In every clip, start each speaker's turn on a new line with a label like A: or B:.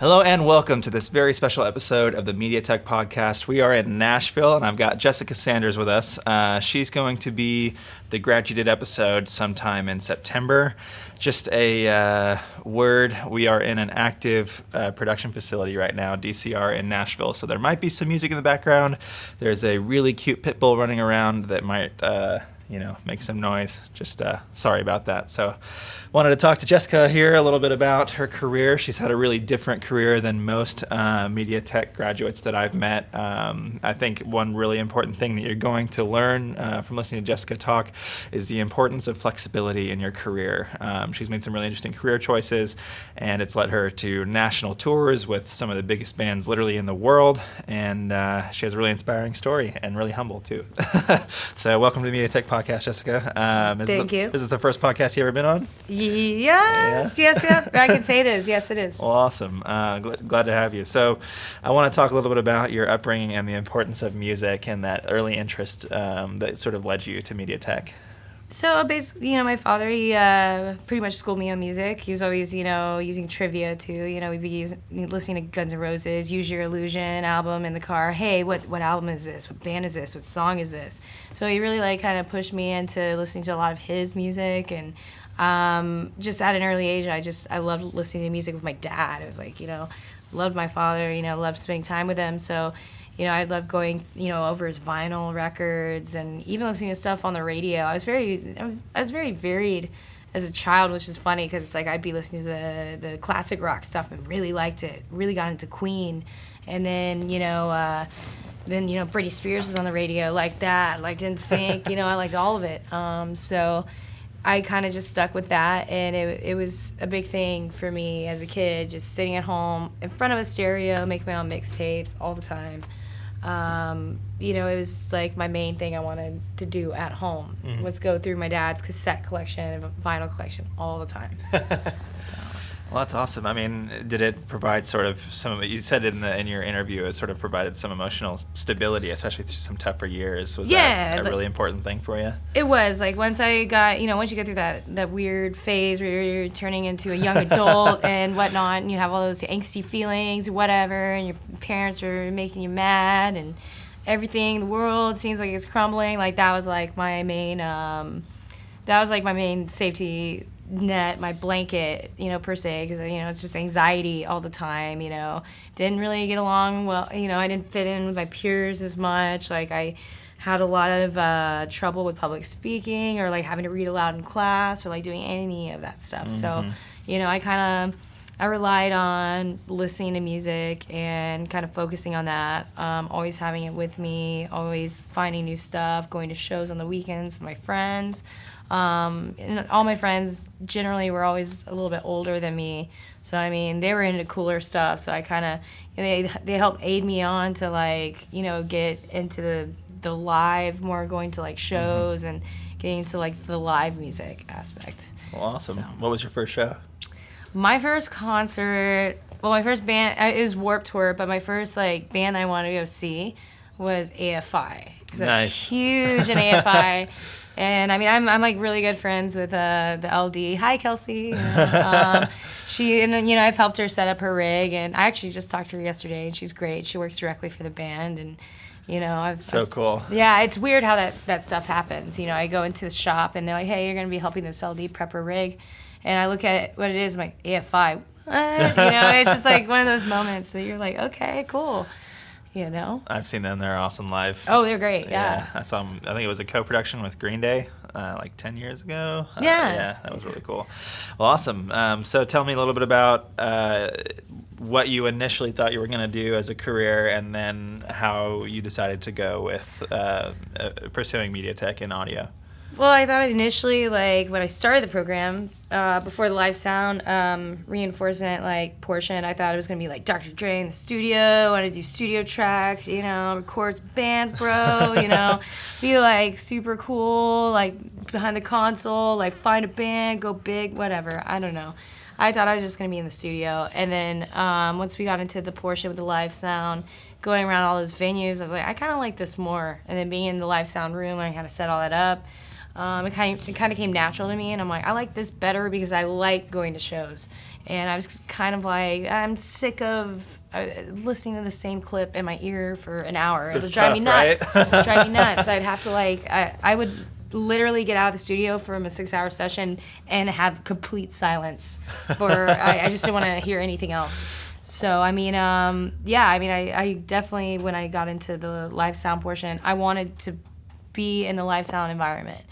A: Hello and welcome to this very special episode of the MediaTech Podcast. We are in Nashville and I've got Jessica Sanders with us. She's going to be the graduated episode sometime in September. Just a word, we are in an active production facility right now, DCR in Nashville, so there might be some music in the background. There's a really cute pit bull running around that might make some noise. Just sorry about that. So wanted to talk to Jessica here a little bit about her career. She's had a really different career than most MediaTech graduates that I've met. I think one really important thing that you're going to learn from listening to Jessica talk is the importance of flexibility in your career. She's made some really interesting career choices, and it's led her to national tours with some of the biggest bands literally in the world, and she has a really inspiring story and really humble too. So welcome to the MediaTech Podcast, Jessica.
B: Thank you.
A: Is this the first podcast you ever been on?
B: Yes. I can say it is. Yes, it is.
A: Well, awesome. Glad to have you. So I want to talk a little bit about your upbringing and the importance of music and that early interest that sort of led you to MediaTech.
B: So basically, my father, he pretty much schooled me on music. He was always, using trivia too. We'd be listening to Guns N' Roses, Use Your Illusion album in the car. Hey, what album is this? What band is this? What song is this? So he really kind of pushed me into listening to a lot of his music, and just at an early age, I loved listening to music with my dad. It was loved my father, loved spending time with him. So, I loved going, over his vinyl records and even listening to stuff on the radio. I was very varied as a child, which is funny because it's I'd be listening to the classic rock stuff and really liked it, really got into Queen. And then, Britney Spears was on the radio, like that, liked NSYNC, I liked all of it. So I kind of just stuck with that, and it was a big thing for me as a kid, just sitting at home in front of a stereo, making my own mixtapes all the time. It was my main thing I wanted to do at home, was go through my dad's cassette collection and vinyl collection all the time. So.
A: Well, that's awesome. I mean, did it provide sort of some of it? You said in your interview it sort of provided some emotional stability, especially through some tougher years. Was that a really important thing for you?
B: It was. Once I got, once you get through that weird phase where you're turning into a young adult and whatnot, and you have all those angsty feelings or whatever, and your parents are making you mad, and everything in the world seems like it's crumbling, that was my main, my main safety net, my blanket, per se, because it's just anxiety all the time. Didn't really get along well. I didn't fit in with my peers as much. I had a lot of trouble with public speaking, or having to read aloud in class, or doing any of that stuff. So I relied on listening to music and kind of focusing on that, always having it with me, always finding new stuff, going to shows on the weekends with my friends. And all my friends generally were always a little bit older than me, so they were into cooler stuff. So I kind of they helped aid me on to get into the live, more going to shows and getting into the live music aspect.
A: Well, awesome.
B: So.
A: What was your first show?
B: My first concert, my first band, it was Warped Tour, but my first band I wanted to go see was AFI, because I was huge in AFI. And I'm really good friends with the LD. Hi, Kelsey. I've helped her set up her rig, and I actually just talked to her yesterday, and she's great. She works directly for the band, and
A: cool.
B: Yeah, it's weird how that stuff happens. I go into the shop, and they're like, "Hey, you're gonna be helping this LD prep her rig," and I look at what it is, I'm like, AFI. What? It's just one of those moments that you're like, okay, cool.
A: I've seen them. They're awesome live.
B: Oh, they're great, yeah.
A: I saw them. I think it was a co-production with Green Day 10 years ago.
B: Yeah.
A: That was really cool. Well, awesome. So tell me a little bit about what you initially thought you were going to do as a career, and then how you decided to go with pursuing MediaTech in audio.
B: Well, I thought initially, when I started the program, before the live sound reinforcement portion, I thought it was gonna be Dr. Dre in the studio. I wanted to do studio tracks, record bands, bro. Be super cool, behind the console, find a band, go big, whatever. I don't know. I thought I was just gonna be in the studio, and then once we got into the portion with the live sound, going around all those venues, I was like, I kind of like this more. And then being in the live sound room, learning how to set all that up. It kind of came natural to me, and I'm like, I like this better because I like going to shows. And I was kind of like, I'm sick of listening to the same clip in my ear for an hour. It would drive me nuts.
A: Right?
B: Drive me nuts. I'd have to I would literally get out of the studio from a 6-hour session and have complete silence. I just didn't want to hear anything else. So, I definitely, when I got into the live sound portion, I wanted to be in the live sound environment.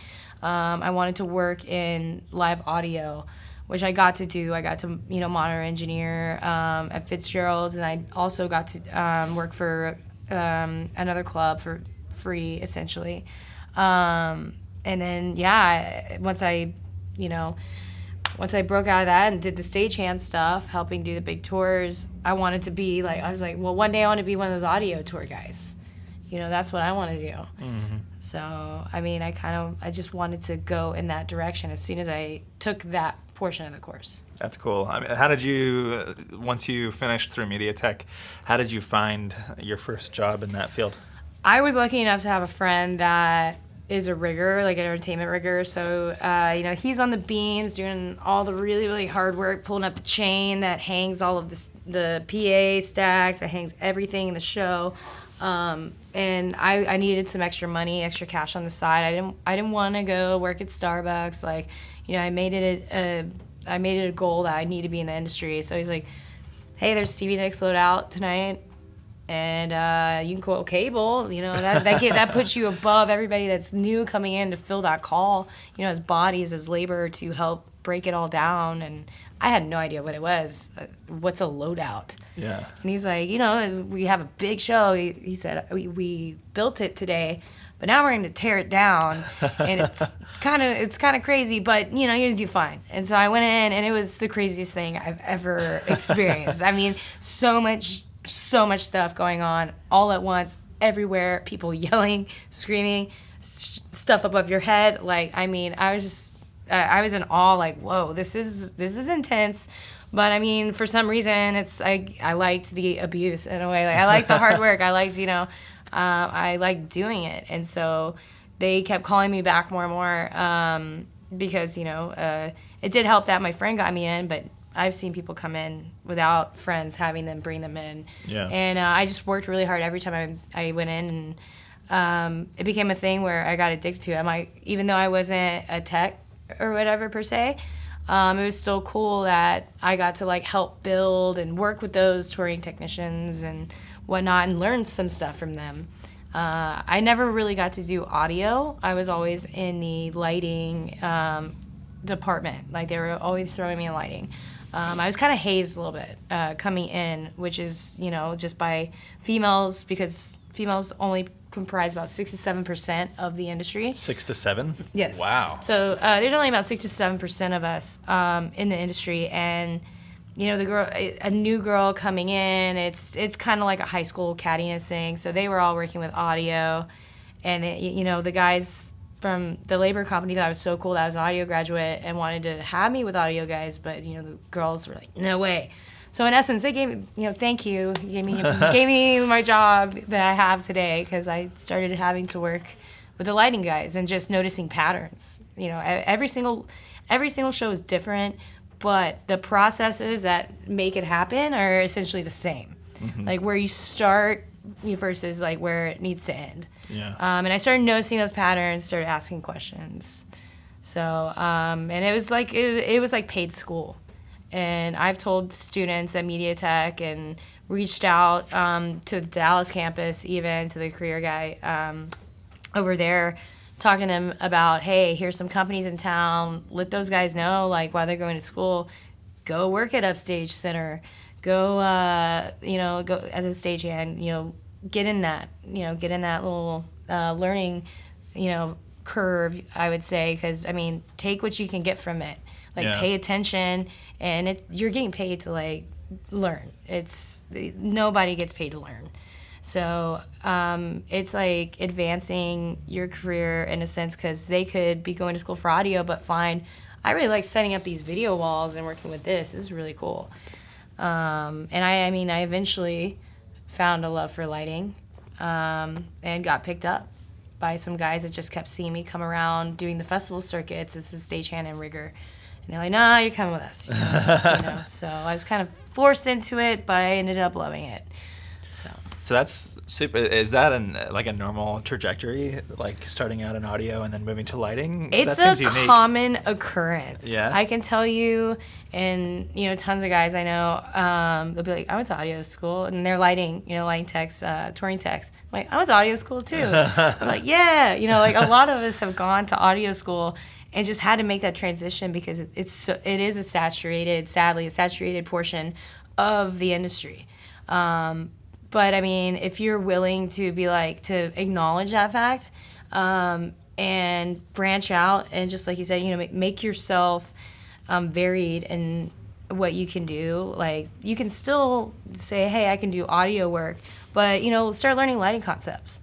B: I wanted to work in live audio, which I got to do. I got to, monitor engineer at Fitzgerald's, and I also got to work for another club for free, essentially. And then, once I broke out of that and did the stagehand stuff, helping do the big tours, I wanted to be I was like, well, one day I want to be one of those audio tour guys. That's what I want to do.
A: Mm-hmm.
B: So, I just wanted to go in that direction as soon as I took that portion of the course.
A: That's cool. I mean, how did you, once you finished through MediaTech, how did you find your first job in that field?
B: I was lucky enough to have a friend that is a rigger, like an entertainment rigger. So, he's on the beams doing all the really, really hard work, pulling up the chain that hangs all of the PA stacks, that hangs everything in the show. And I needed some extra money, extra cash on the side. I didn't want to go work at Starbucks. I made it a goal that I need to be in the industry. So he's like, hey, there's TV Next Load out tonight, and you can quote cable. That puts you above everybody that's new coming in to fill that call. As bodies, as labor to help break it all down. And I had no idea what it was. What's a loadout?
A: Yeah.
B: And he's like, we have a big show. He said, we built it today, but now we're going to tear it down. And it's kind of crazy, but, you're going to do fine. And so I went in, and it was the craziest thing I've ever experienced. I mean, so much stuff going on all at once, everywhere, people yelling, screaming, stuff above your head. I was in awe, whoa, this is intense. But for some reason, I liked the abuse in a way. I liked the hard work. I liked, I liked doing it. And so they kept calling me back more and more because, it did help that my friend got me in, but I've seen people come in without friends having them bring them in.
A: Yeah.
B: And I just worked really hard every time I went in, and it became a thing where I got addicted to it. Even though I wasn't a tech or whatever per se, it was still cool that I got to help build and work with those touring technicians and whatnot and learn some stuff from them. I never really got to do audio. I was always in the lighting department. They were always throwing me in lighting. I was kind of hazed a little bit coming in, which is, just by females, because females only comprise about 6 to 7% of the industry.
A: 6 to 7?
B: Yes.
A: Wow.
B: So there's only about 6 to 7% of us in the industry, and a new girl coming in, it's kind of like a high school cattiness thing. So they were all working with audio, and the guys from the labor company that I was so cool that I was an audio graduate and wanted to have me with audio guys, but the girls were like, no way. So in essence, they gave me, thank you. You gave me my job that I have today, because I started having to work with the lighting guys and just noticing patterns. Every single show is different, but the processes that make it happen are essentially the same. Mm-hmm. Where you start versus where it needs to end.
A: Yeah.
B: And I started noticing those patterns, started asking questions. So, and it was it was like paid school. And I've told students at MediaTech and reached out to the Dallas campus, even to the career guy over there, talking to them about, hey, here's some companies in town. Let those guys know, while they're going to school, go work at Upstage Center. Go, go as a stagehand. Get in that little learning, curve, I would say, because take what you can get from it. Pay attention, and you're getting paid to learn. Nobody gets paid to learn. So it's advancing your career in a sense, because they could be going to school for audio, but I really like setting up these video walls and working with this. This is really cool. And I eventually found a love for lighting and got picked up. by some guys that just kept seeing me come around doing the festival circuits as a stagehand and rigger. And they're like, nah, you're coming with us. So I was kind of forced into it, but I ended up loving it.
A: So that's super. Is that a normal trajectory, like starting out in audio and then moving to lighting?
B: It's
A: that
B: a common occurrence.
A: Yeah.
B: I can tell you, and tons of guys I know, they'll be like, I went to audio school, and they're lighting techs, touring techs. I'm like, I went to audio school too. I'm like, yeah, a lot of us have gone to audio school and just had to make that transition because it is sadly a saturated portion of the industry. But I mean, if you're willing to to acknowledge that fact, and branch out and just like you said, make yourself varied in what you can do. Like you can still say, hey, I can do audio work, but start learning lighting concepts.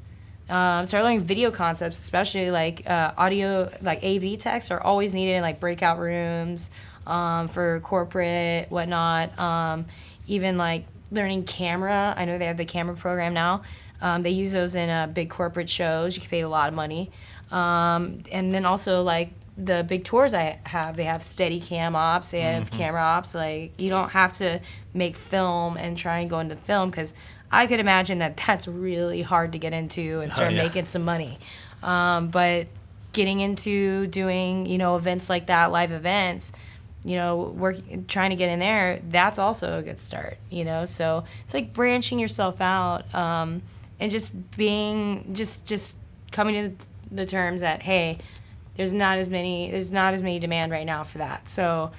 B: Start learning video concepts, especially audio, AV techs are always needed in breakout rooms, for corporate, whatnot. Even learning camera. I know they have the camera program now. They use those in big corporate shows. You can pay a lot of money. And then also the big tours they have steady cam ops. They have camera ops. You don't have to make film and try and go into film because I could imagine that that's really hard to get into and start making some money. But getting into doing, events like that, live events, trying to get in there, that's also a good start, So it's branching yourself out, and just being, just coming to the terms that, hey, there's not as many demand right now for that. So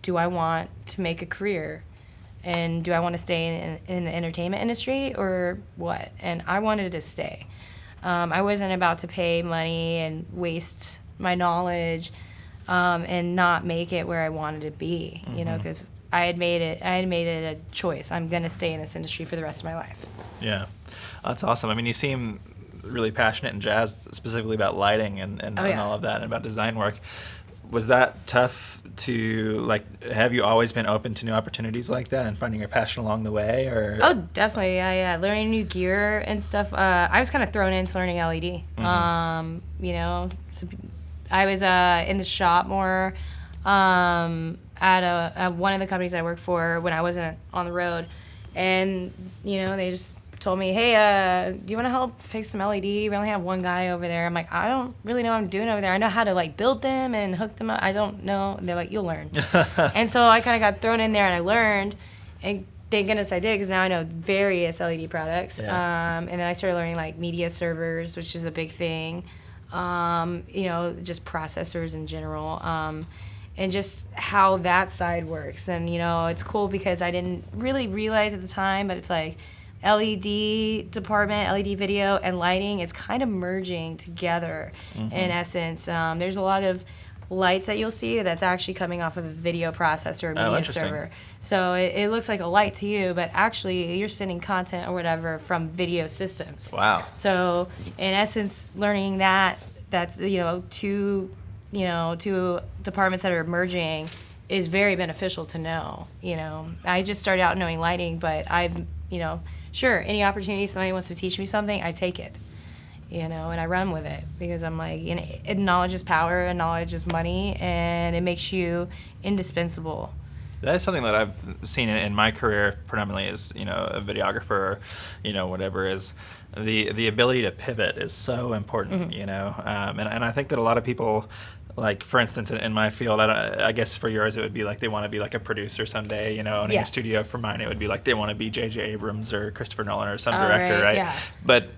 B: do I want to make a career? And do I want to stay in the entertainment industry or what? And I wanted to stay. I wasn't about to pay money and waste my knowledge and not make it where I wanted to be, because I had made it a choice. I'm going to stay in this industry for the rest of my life.
A: Yeah. That's awesome. I mean, you seem really passionate and jazzed specifically about lighting and all of that and about design work. Was that tough to, have you always been open to new opportunities like that and finding your passion along the way? Or?
B: Oh, definitely. Learning new gear and stuff. I was kind of thrown into learning LED. So I was in the shop more at one of the companies I worked for when I wasn't on the road. And, they just told me, hey, do you want to help fix some LED? We only have one guy over there. I'm like, I don't really know what I'm doing over there. I know how to build them and hook them up. I don't know. And they're like, you'll learn. And so I kind of got thrown in there and I learned. And thank goodness I did because now I know various LED products.
A: Yeah.
B: And then I started learning media servers, which is a big thing. Just processors in general. And just how that side works. And, it's cool because I didn't really realize at the time, but it's LED department, LED video, and lighting is kind of merging together in essence. There's a lot of lights that you'll see that's actually coming off of a video processor or media server. So it looks like a light to you, but actually you're sending content or whatever from video systems.
A: Wow. So
B: in essence, learning that's two departments that are merging is very beneficial to know. I just started out knowing lighting, but I've sure, any opportunity somebody wants to teach me something, I take it, and I run with it because I'm knowledge is power and knowledge is money, and it makes you indispensable.
A: That is something that I've seen in my career predominantly as, a videographer, whatever is the ability to pivot is so important, and I think that a lot of people, for instance, in my field, I guess for yours it would be they want to be a producer someday, owning a studio. For mine, it would be they want to be J.J. Abrams or Christopher Nolan or some director, right?
B: Yeah.
A: But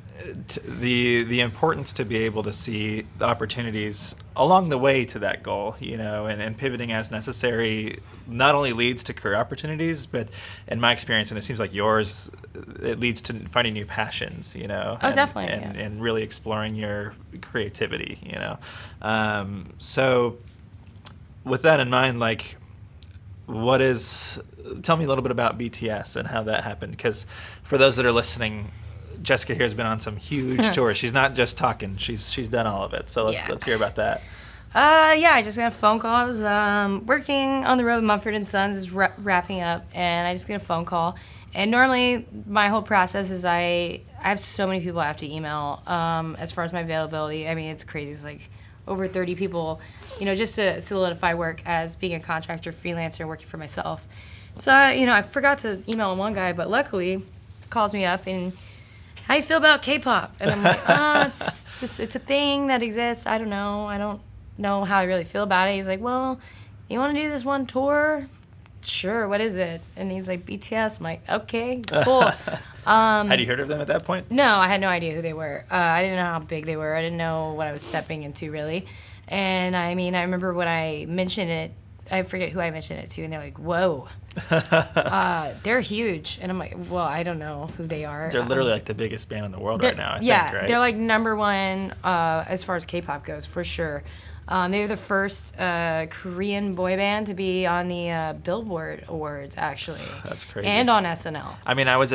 A: the importance to be able to see the opportunities along the way to that goal, and pivoting as necessary not only leads to career opportunities, but in my experience, and it seems like yours, it leads to finding new passions,
B: definitely.
A: And really exploring your creativity, So with that in mind, tell me a little bit about BTS and how that happened, because for those that are listening, Jessica here has been on some huge tours. She's not just talking; she's done all of it. So let's hear about that.
B: I just got a phone call. I was working on the road with Mumford & Sons, is wrapping up, and I just got a phone call, And normally my whole process is I have so many people I have to email as far as my availability. I mean, it's crazy. It's like over 30 people, just to solidify work as being a contractor, freelancer, working for myself. So, I forgot to email one guy, but luckily he calls me up and, how you feel about K-pop? And I'm like, it's a thing that exists. I don't know. I don't know how I really feel about it. He's like, well, you want to do this one tour? Sure, what is it? And he's like, BTS. I'm like, okay, cool.
A: Had you heard of them at that point?
B: No, I had no idea who they were. I didn't know how big they were. I didn't know what I was stepping into, really. And, I remember when I mentioned it, I forget who I mentioned it to, and they're like, whoa. They're huge. And I'm like, well, I don't know who they are.
A: They're literally like the biggest band in the world right now, I think, right?
B: They're like number one as far as K-pop goes, for sure. They were the first Korean boy band to be on the Billboard Awards, actually.
A: That's crazy.
B: And on SNL.
A: I mean, I was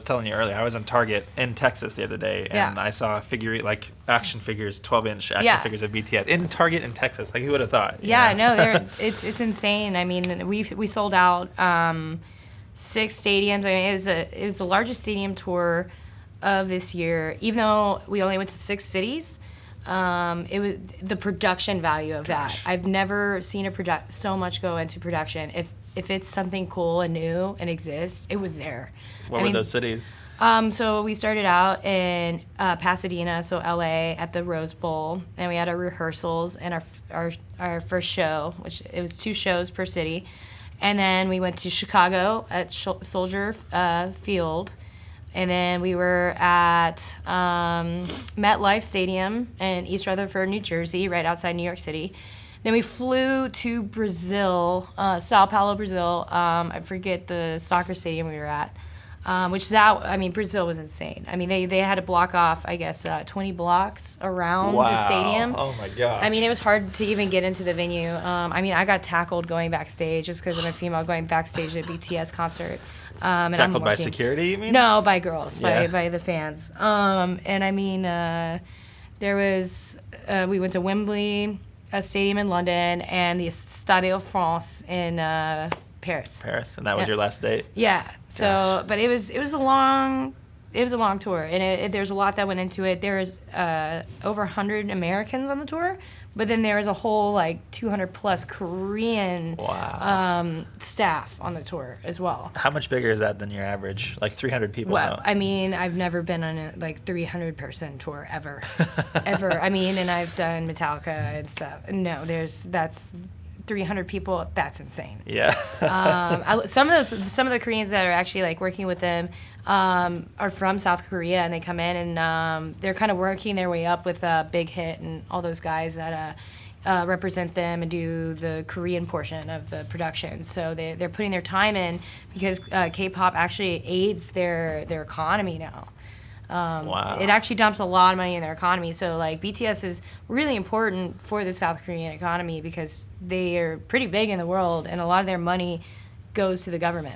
A: telling you earlier, I was in Target in Texas the other day, and I saw action figures, 12-inch action figures of BTS in Target in Texas. Like, who would have thought?
B: No, it's insane. I mean, we sold out 6 stadiums. I mean, it was the largest stadium tour of this year, even though we only went to 6 cities. It was the production value of that. I've never seen so much go into production. If it's something cool and new and exists, it was there.
A: What were those cities?
B: So we started out in Pasadena, so LA, at the Rose Bowl, and we had our rehearsals and our first show, which it was 2 shows per city, and then we went to Chicago at Soldier Field. And then we were at MetLife Stadium in East Rutherford, New Jersey, right outside New York City. Then we flew to Brazil, Sao Paulo, Brazil. I forget the soccer stadium we were at, Brazil was insane. I mean, they had to block off, 20 blocks around the stadium.
A: Oh, my gosh.
B: I mean, it was hard to even get into the venue. I got tackled going backstage just because I'm a female going backstage at a BTS concert.
A: Tackled by security, you mean?
B: No, by girls, by the fans. There was, we went to Wembley, a stadium in London, and the Stade de France in Paris.
A: And that was your last date?
B: Yeah. So, but it was a long tour, and there's a lot that went into it. There was over 100 Americans on the tour, but then there was a whole 200 plus Korean staff on the tour as well.
A: How much bigger is that than your average? 300 people?
B: Well, I've never been on a 300 person tour ever. Ever. And I've done Metallica and stuff. No, that's 300 people. That's insane.
A: Yeah.
B: Some of the Koreans that are actually working with them are from South Korea, and they come in and they're kind of working their way up with Big Hit and all those guys that represent them and do the Korean portion of the production. So they're putting their time in because K-pop actually aids their economy now. It actually dumps a lot of money in their economy. So BTS is really important for the South Korean economy because they are pretty big in the world, and a lot of their money goes to the government.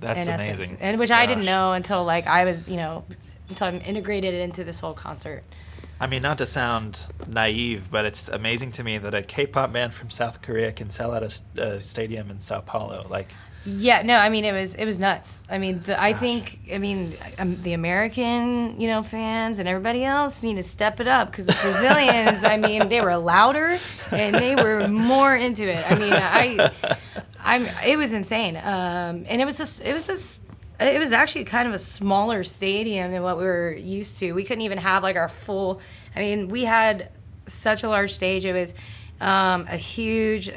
A: That's amazing.
B: Essence. And which I didn't know until I was, until I'm integrated into this whole concert.
A: I mean, not to sound naive, but it's amazing to me that a K-pop band from South Korea can sell out a stadium in Sao Paulo.
B: Yeah, no, it was nuts. I think the American, fans and everybody else need to step it up because the Brazilians, they were louder and they were more into it. It was insane. And it was actually kind of a smaller stadium than what we were used to. We couldn't even have our full. We had such a large stage. It was a huge.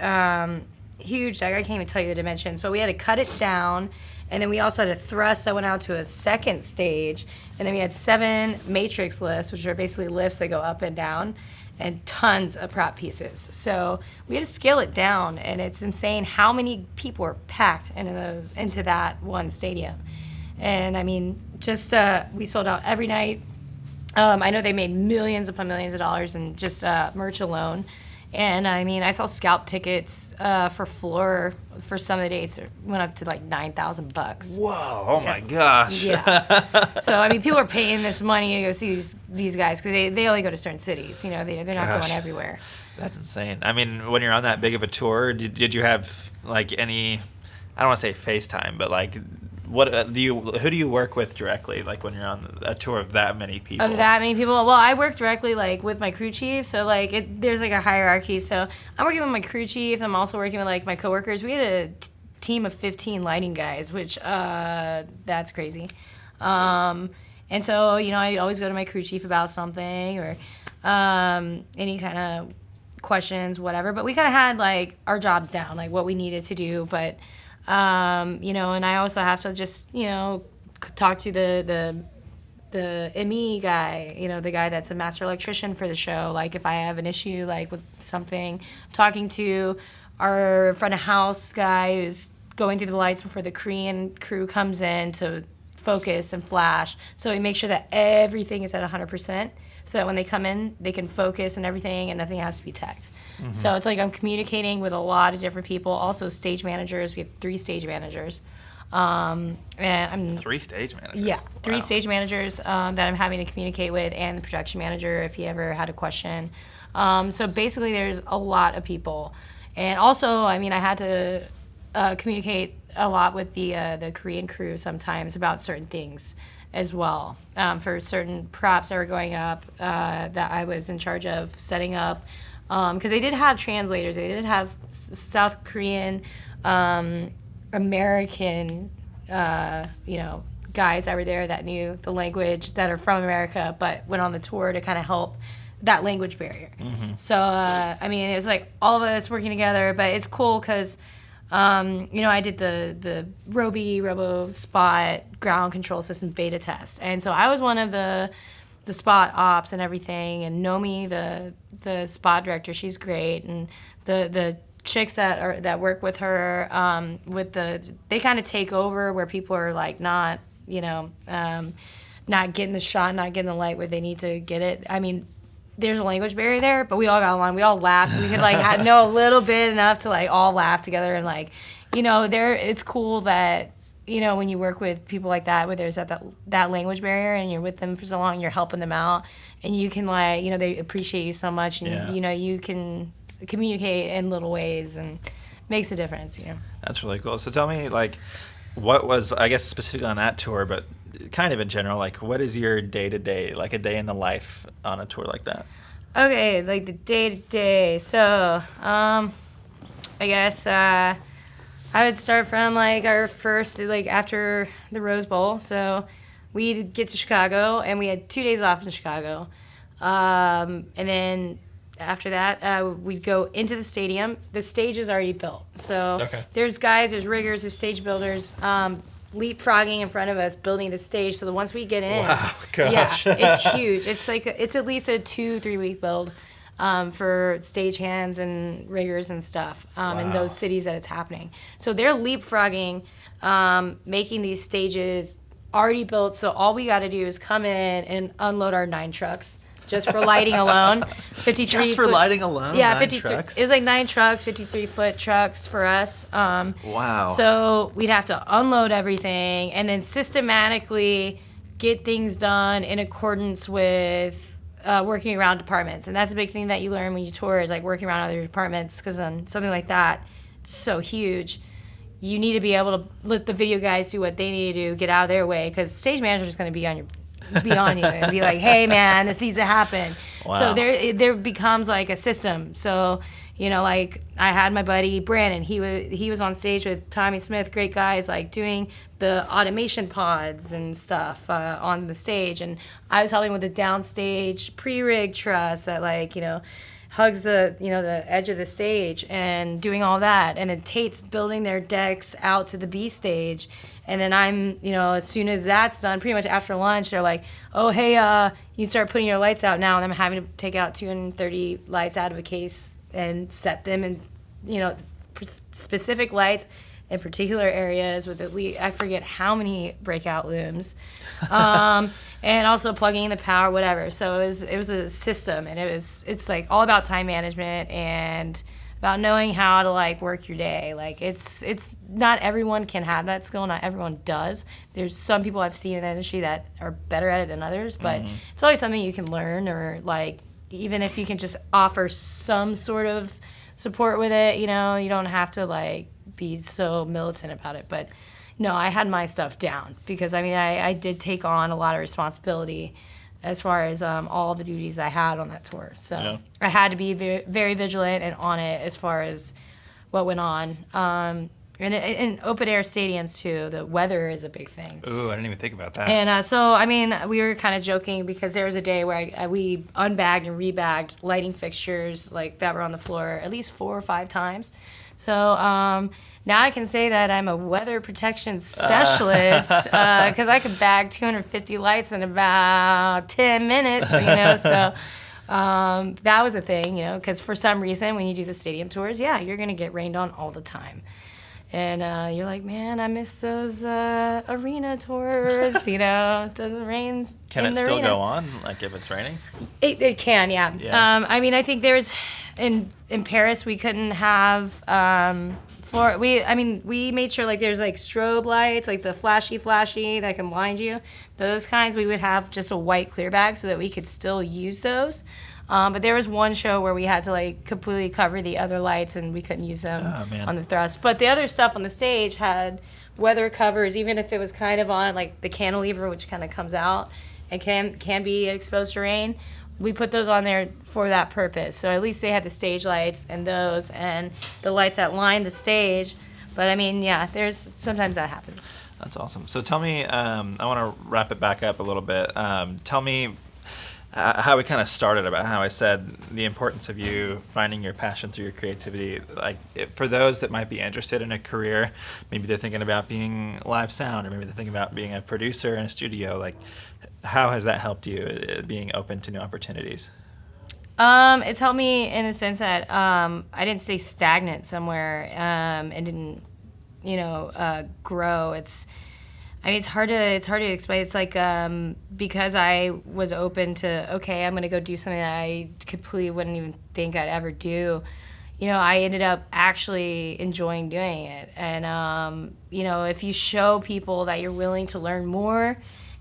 B: Huge, I can't even tell you the dimensions, but we had to cut it down, and then we also had a thrust that went out to a second stage, and then we had 7 matrix lifts, which are basically lifts that go up and down, and tons of prop pieces. So we had to scale it down, and it's insane how many people were packed into that one stadium. And we sold out every night. I know they made millions upon millions of dollars in just merch alone. And I saw scalp tickets for some of the dates. It went up to $9,000.
A: Whoa! Oh my gosh!
B: Yeah. So people are paying this money to go see these guys because they only go to certain cities. They're not going everywhere.
A: That's insane. When you're on that big of a tour, did you have any? I don't want to say FaceTime, but what who do you work with directly, like when you're on a tour of that many people?
B: Of that many people? Well, I work directly like with my crew chief, so like there's like a hierarchy. So I'm working with my crew chief. I'm also working with like my coworkers. We had a team of 15 lighting guys, which that's crazy. And so, you know, I always go to my crew chief about something or any kind of questions, whatever. But we kind of had, like, our jobs down, like, what we needed to do. But, you know, and I also have to just, you know, talk to the ME guy, you know, the guy that's a master electrician for the show. Like, if I have an issue, like, with something, I'm talking to our front of house guy who's going through the lights before the Korean crew comes in to focus and flash. So we make sure that everything is at 100% so that when they come in, they can focus and everything and nothing has to be teched. Mm-hmm. So it's like I'm communicating with a lot of different people. Also stage managers. We have 3 stage managers. And I'm
A: 3 stage managers?
B: Yeah, 3
A: Wow.
B: stage managers that I'm having to communicate with, and the production manager if he ever had a question. So basically there's a lot of people. And also, I mean, I had to communicate a lot with the Korean crew sometimes about certain things as well, for certain props that were going up that I was in charge of setting up, because they did have translators. They did have South Korean, American, you know, guys that were there that knew the language that are from America but went on the tour to kind of help that language barrier. Mm-hmm. So, I mean, it was like all of us working together, but it's cool because you know, I did the Robo Spot ground control system beta test, and so I was one of the spot ops and everything. And Nomi, the spot director, she's great, and the chicks that work with her, they kind of take over where people are like not, you know, not getting the shot, not getting the light where they need to get it. I mean, there's a language barrier there, but we all got along. We all laughed. We could like know a little bit enough to like all laugh together, and like, you know, it's cool that, you know, when you work with people like that, where there's that language barrier and you're with them for so long, you're helping them out, and you can like, you know, they appreciate you so much, and you know, you can communicate in little ways, and makes a difference, you know. That's
A: really cool. So tell me, like, what was, I guess specifically on that tour, but kind of in general, like, what is your day-to-day, like a day in the life on a tour like that?
B: Okay, like the day-to-day. So, I guess I would start from, like, our first, like, after the Rose Bowl. So we'd get to Chicago, and we had 2 days off in Chicago. And then after that, we'd go into the stadium. The stage is already built. So there's guys, there's riggers, there's stage builders, leapfrogging in front of us, building the stage. So that once we get in,
A: wow, gosh.
B: Yeah, it's huge. It's like it's at least a 2-3 week build for stage hands and riggers and stuff in those cities that it's happening. So they're leapfrogging, making these stages already built. So all we got to do is come in and unload our 9 trucks. Just for lighting alone, 53.
A: Just for lighting alone,
B: yeah,
A: 53 trucks.
B: It was like 9 trucks, 53-foot trucks for us.
A: Wow.
B: So we'd have to unload everything and then systematically get things done in accordance with working around departments. And that's a big thing that you learn when you tour is like working around other departments, because on something like that, it's so huge. You need to be able to let the video guys do what they need to do, get out of their way, because stage manager is going to be on you and be like, hey man, this needs to happen. Wow. So there becomes like a system. So, you know, like I had my buddy Brandon, he was on stage with Tommy Smith, great guys, like doing the automation pods and stuff on the stage, and I was helping with the downstage pre-rig truss that, like, you know, hugs the edge of the stage and doing all that. And then Tate's building their decks out to the B stage. And then I'm, you know, as soon as that's done, pretty much after lunch, they're like, oh, hey, you start putting your lights out now. And I'm having to take out 230 lights out of a case and set them in, you know, specific lights in particular areas with at least, I forget how many breakout looms. And also plugging in the power, whatever. So it was a system, and it's like all about time management and about knowing how to like work your day. Like it's not everyone can have that skill, not everyone does. There's some people I've seen in the industry that are better at it than others, but it's always something you can learn, or like even if you can just offer some sort of support with it, you know, you don't have to like be so militant about it. But No, I had my stuff down because I did take on a lot of responsibility as far as all the duties I had on that tour. So I had to be very, very vigilant and on it as far as what went on. And in open air stadiums too, the weather is a big thing.
A: Ooh, I didn't even think about that.
B: And so, I mean, we were kind of joking because there was a day where we unbagged and rebagged lighting fixtures like that were on the floor at least 4 or 5 times. So now I can say that I'm a weather protection specialist because I could bag 250 lights in about 10 minutes, so that was a thing, because for some reason when you do the stadium tours, you're going to get rained on all the time. And you're like, man, I miss those arena tours, it doesn't rain.
A: Can it still go on, like if it's raining?
B: It can, yeah. I think there's, in Paris, we couldn't have, we made sure like there's like strobe lights, like the flashy that can blind you. Those kinds, we would have just a white clear bag so that we could still use those. But there was one show where we had to like completely cover the other lights and we couldn't use them on the thrust. But the other stuff on the stage had weather covers, even if it was kind of on like the cantilever, which kind of comes out and can be exposed to rain. We put those on there for that purpose. So at least they had the stage lights and those and the lights that line the stage. But there's sometimes that happens.
A: That's awesome. So tell me, I want to wrap it back up a little bit. Tell me how we kind of started, about how I said the importance of you finding your passion through your creativity. Like for those that might be interested in a career, maybe they're thinking about being live sound, or maybe they're thinking about being a producer in a studio. Like, how has that helped you being open to new opportunities?
B: It's helped me in the sense that I didn't stay stagnant somewhere and didn't, grow. It's hard to explain. It's like because I was open to, okay, I'm going to go do something that I completely wouldn't even think I'd ever do. I ended up actually enjoying doing it. And, if you show people that you're willing to learn more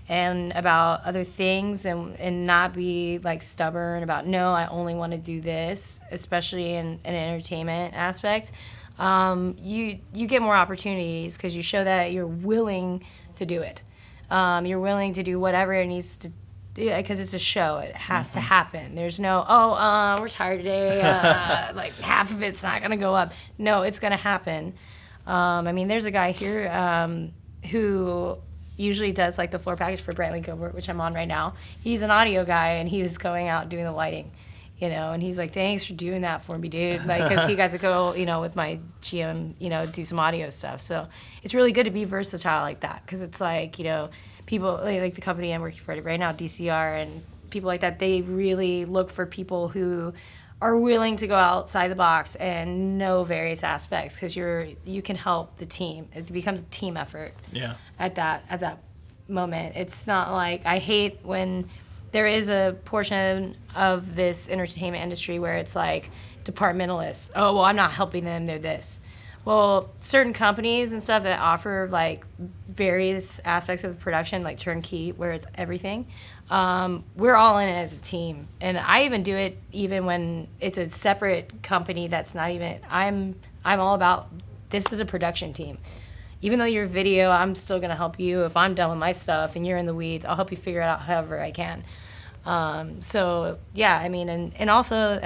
B: and about other things and not be like stubborn about, no, I only want to do this, especially in an entertainment aspect, you get more opportunities because you show that you're willing to do it. You're willing to do whatever it needs to do, because it's a show. It has to happen. There's no, we're tired today. Like half of it's not going to go up. No, it's going to happen. There's a guy here who usually does like the floor package for Brantley Gilbert, which I'm on right now. He's an audio guy, and he was going out doing the lighting. And he's like, thanks for doing that for me, dude. Like, because he got to go, with my GM, do some audio stuff. So it's really good to be versatile like that, because it's like, people like the company I'm working for right now, DCR, and people like that, they really look for people who are willing to go outside the box and know various aspects, because you can help the team. It becomes a team effort. Yeah. At that moment, it's not like, I hate when there is a portion of this entertainment industry where it's like departmentalists. Oh, well, I'm not helping them, they're this. Well, certain companies and stuff that offer like various aspects of the production, like turnkey, where it's everything, we're all in it as a team. And I even do it even when it's a separate company that's not even, I'm all about, this is a production team. Even though you're video, I'm still going to help you. If I'm done with my stuff and you're in the weeds, I'll help you figure it out however I can. And also,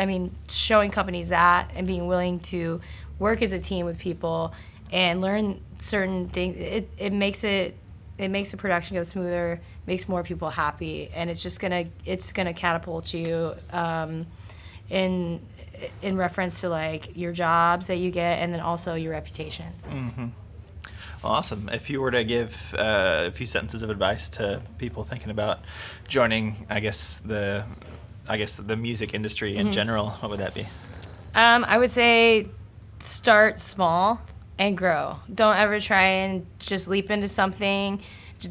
B: showing companies that and being willing to work as a team with people and learn certain things, it makes the production go smoother, makes more people happy, and it's gonna catapult you in reference to like your jobs that you get, and then also your reputation.
A: Mm-hmm. Awesome. If you were to give a few sentences of advice to people thinking about joining, I guess the music industry in general, what would that be?
B: I would say start small and grow. Don't ever try and just leap into something.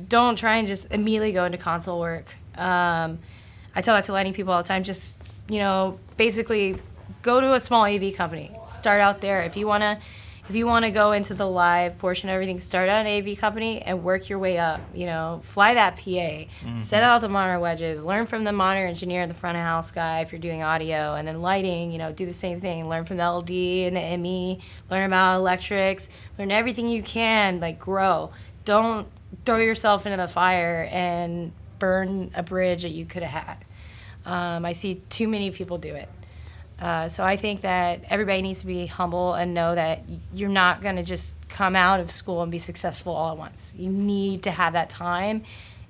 B: Don't try and just immediately go into console work. I tell that to lighting people all the time. Just, basically go to a small AV company. Start out there. If you want to go into the live portion of everything, start at an AV company and work your way up. Fly that PA, set out the monitor wedges, learn from the monitor engineer, the front of house guy if you're doing audio, and then lighting, do the same thing. Learn from the LD and the ME, learn about electrics, learn everything you can, like grow. don't throw yourself into the fire and burn a bridge that you could have had. I see too many people do it. So I think that everybody needs to be humble and know that you're not going to just come out of school and be successful all at once. You need to have that time,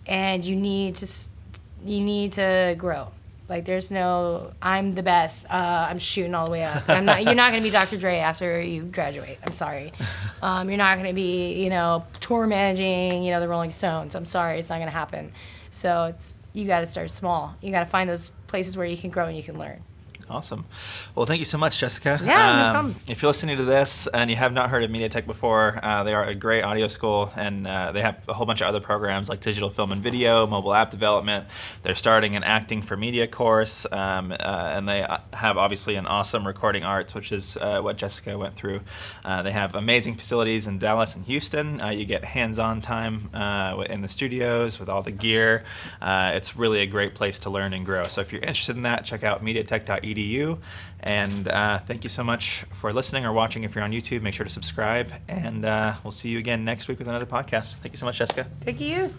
B: and you need to grow. Like, there's no, I'm the best, I'm shooting all the way up. You're not going to be Dr. Dre after you graduate. I'm sorry. You're not going to be, tour managing, the Rolling Stones. I'm sorry, it's not going to happen. So you got to start small. You got to find those places where you can grow and you can learn.
A: Awesome. Well, thank you so much, Jessica.
B: Yeah, no problem.
A: If you're listening to this and you have not heard of MediaTech before, they are a great audio school, and they have a whole bunch of other programs like digital film and video, mobile app development. They're starting an acting for media course, and they have obviously an awesome recording arts, which is what Jessica went through. They have amazing facilities in Dallas and Houston. You get hands-on time in the studios with all the gear. It's really a great place to learn and grow. So if you're interested in that, check out MediaTech.edu. And thank you so much for listening or watching. If you're on YouTube, make sure to subscribe, and we'll see you again next week with another podcast. Thank you so much, Jessica.
B: Thank you.